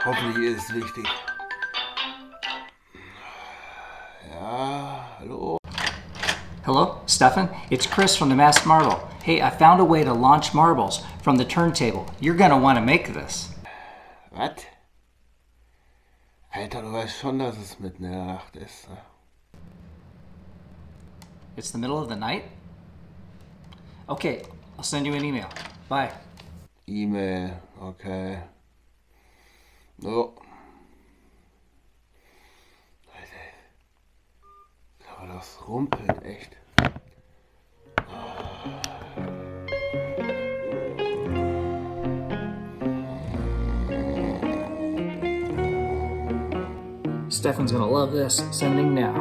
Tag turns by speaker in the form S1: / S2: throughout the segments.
S1: Hoffentlich ist es wichtig. Ja, hallo?
S2: Hello, Stefan? It's Chris from the Masked Marble. Hey, I found a way to launch marbles from the turntable. You're gonna want to make this.
S1: Was? Alter, du weißt schon, dass es mitten in der Nacht ist. Ne?
S2: It's the middle of the night? Okay, I'll send you an email. Bye.
S1: E-Mail, okay. So. Aber das rumpelt echt.
S2: Stefan's gonna love this. Sending now.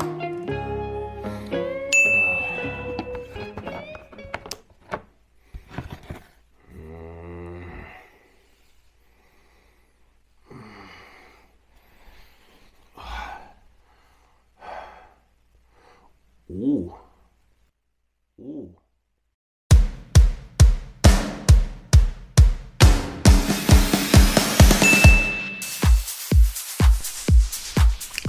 S1: Oh. Oh.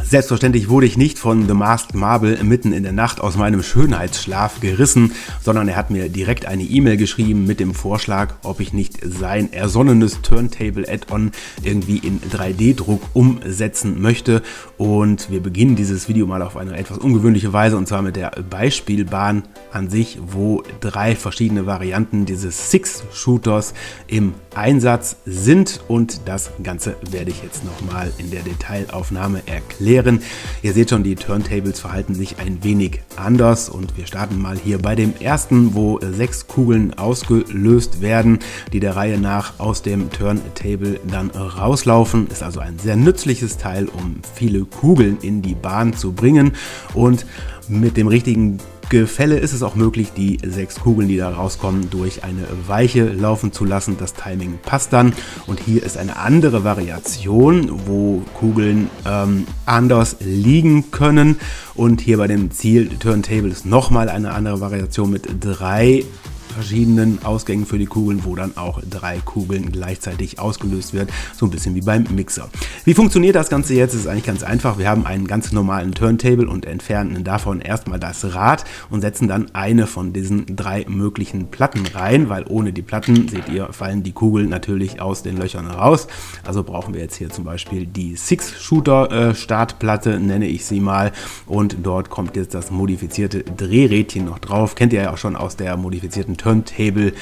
S3: Selbstverständlich wurde ich nicht von The Masked Marble mitten in der Nacht aus meinem Schönheitsschlaf gerissen, sondern er hat mir direkt eine E-Mail geschrieben mit dem Vorschlag, ob ich nicht sein ersonnenes Turntable-Add-on irgendwie in 3D-Druck umsetzen möchte. Und wir beginnen dieses Video mal auf eine etwas ungewöhnliche Weise, und zwar mit der Beispielbahn an sich, wo 3 verschiedene Varianten dieses Six-Shooters im Einsatz sind, und das Ganze werde ich jetzt nochmal in der Detailaufnahme erklären. Ihr seht schon, die Turntables verhalten sich ein wenig anders, und wir starten mal hier bei dem ersten, wo 6 Kugeln ausgelöst werden, die der Reihe nach aus dem Turntable dann rauslaufen. Ist also ein sehr nützliches Teil, um viele Kugeln in die Bahn zu bringen, und mit dem richtigen Gefälle ist es auch möglich, die 6 Kugeln, die da rauskommen, durch eine Weiche laufen zu lassen. Das Timing passt dann. Und hier ist eine andere Variation, wo Kugeln anders liegen können. Und hier bei dem Ziel-Turntable ist nochmal eine andere Variation mit 3 verschiedenen Ausgängen für die Kugeln, wo dann auch 3 Kugeln gleichzeitig ausgelöst wird, so ein bisschen wie beim Mixer. Wie funktioniert das Ganze jetzt? Es ist eigentlich ganz einfach. Wir haben einen ganz normalen Turntable und entfernen davon erstmal das Rad und setzen dann eine von diesen 3 möglichen Platten rein, weil ohne die Platten, seht ihr, fallen die Kugeln natürlich aus den Löchern raus. Also brauchen wir jetzt hier zum Beispiel die Six-Shooter-Startplatte, nenne ich sie mal, und dort kommt jetzt das modifizierte Drehrädchen noch drauf. Kennt ihr ja auch schon aus der modifizierten Turntable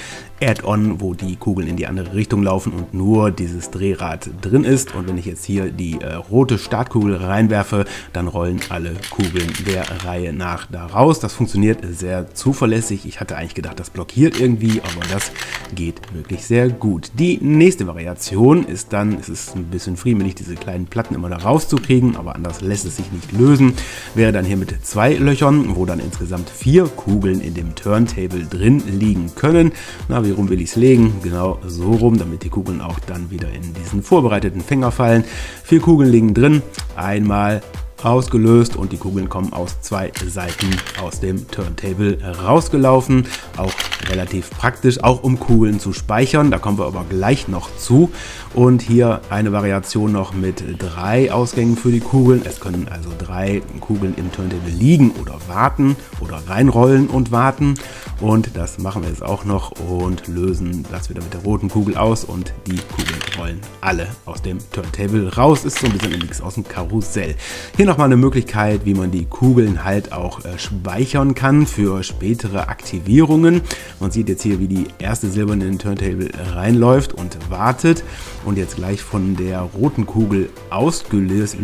S3: Add-on, wo die Kugeln in die andere Richtung laufen und nur dieses Drehrad drin ist. Und wenn ich jetzt hier die rote Startkugel reinwerfe, dann rollen alle Kugeln der Reihe nach da raus. Das funktioniert sehr zuverlässig. Ich hatte eigentlich gedacht, das blockiert irgendwie, aber das geht wirklich sehr gut. Die nächste Variation ist dann, es ist ein bisschen friemelig, diese kleinen Platten immer da rauszukriegen, aber anders lässt es sich nicht lösen. Wäre dann hier mit 2 Löchern, wo dann insgesamt 4 Kugeln in dem Turntable drin liegen können. Na, wie rum will ich es legen? Genau so rum, damit die Kugeln auch dann wieder in diesen vorbereiteten Fänger fallen. 4 Kugeln liegen drin, einmal ausgelöst, und die Kugeln kommen aus 2 Seiten aus dem Turntable rausgelaufen. Auch relativ praktisch, auch um Kugeln zu speichern. Da kommen wir aber gleich noch zu. Und hier eine Variation noch mit 3 Ausgängen für die Kugeln. Es können also 3 Kugeln im Turntable liegen oder warten oder reinrollen und warten. Und das machen wir jetzt auch noch und lösen das wieder mit der roten Kugel aus, und die Kugeln rollen alle aus dem Turntable raus. Ist so ein bisschen ein Mix aus dem Karussell. Hier nochmal eine Möglichkeit, wie man die Kugeln halt auch speichern kann für spätere Aktivierungen. Man sieht jetzt hier, wie die erste silberne in den Turntable reinläuft und wartet und jetzt gleich von der roten Kugel ausgelöst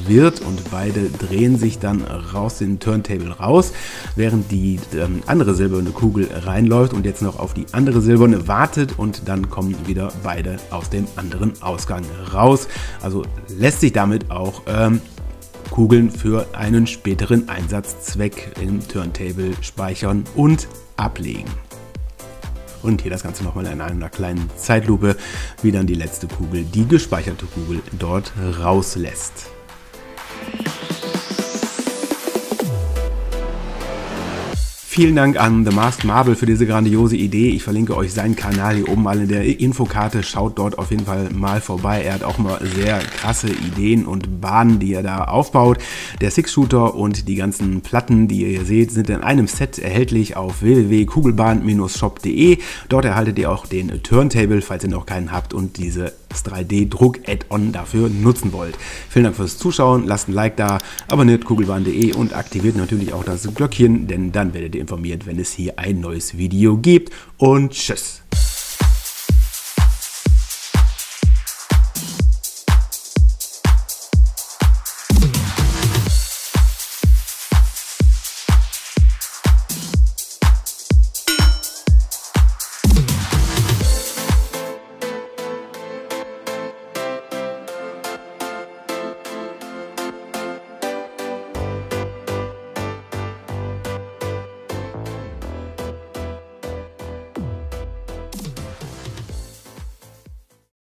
S3: wird, und beide drehen sich dann raus den Turntable raus, während die andere silberne Kugel reinläuft und jetzt noch auf die andere silberne wartet, und dann kommen wieder beide aus dem anderen Ausgang raus. Also lässt sich damit auch Kugeln für einen späteren Einsatzzweck im Turntable speichern und ablegen. Und hier das Ganze nochmal in einer kleinen Zeitlupe, wie dann die letzte Kugel, die gespeicherte Kugel, dort rauslässt. Vielen Dank an The Masked Marble für diese grandiose Idee. Ich verlinke euch seinen Kanal hier oben mal in der Infokarte. Schaut dort auf jeden Fall mal vorbei. Er hat auch mal sehr krasse Ideen und Bahnen, die er da aufbaut. Der Six-Shooter und die ganzen Platten, die ihr hier seht, sind in einem Set erhältlich auf www.kugelbahn-shop.de. Dort erhaltet ihr auch den Turntable, falls ihr noch keinen habt und dieses 3D-Druck-Add-on dafür nutzen wollt. Vielen Dank fürs Zuschauen. Lasst ein Like da, abonniert kugelbahn.de und aktiviert natürlich auch das Glöckchen, denn dann werdet ihr informiert, wenn es hier ein neues Video gibt. Und tschüss!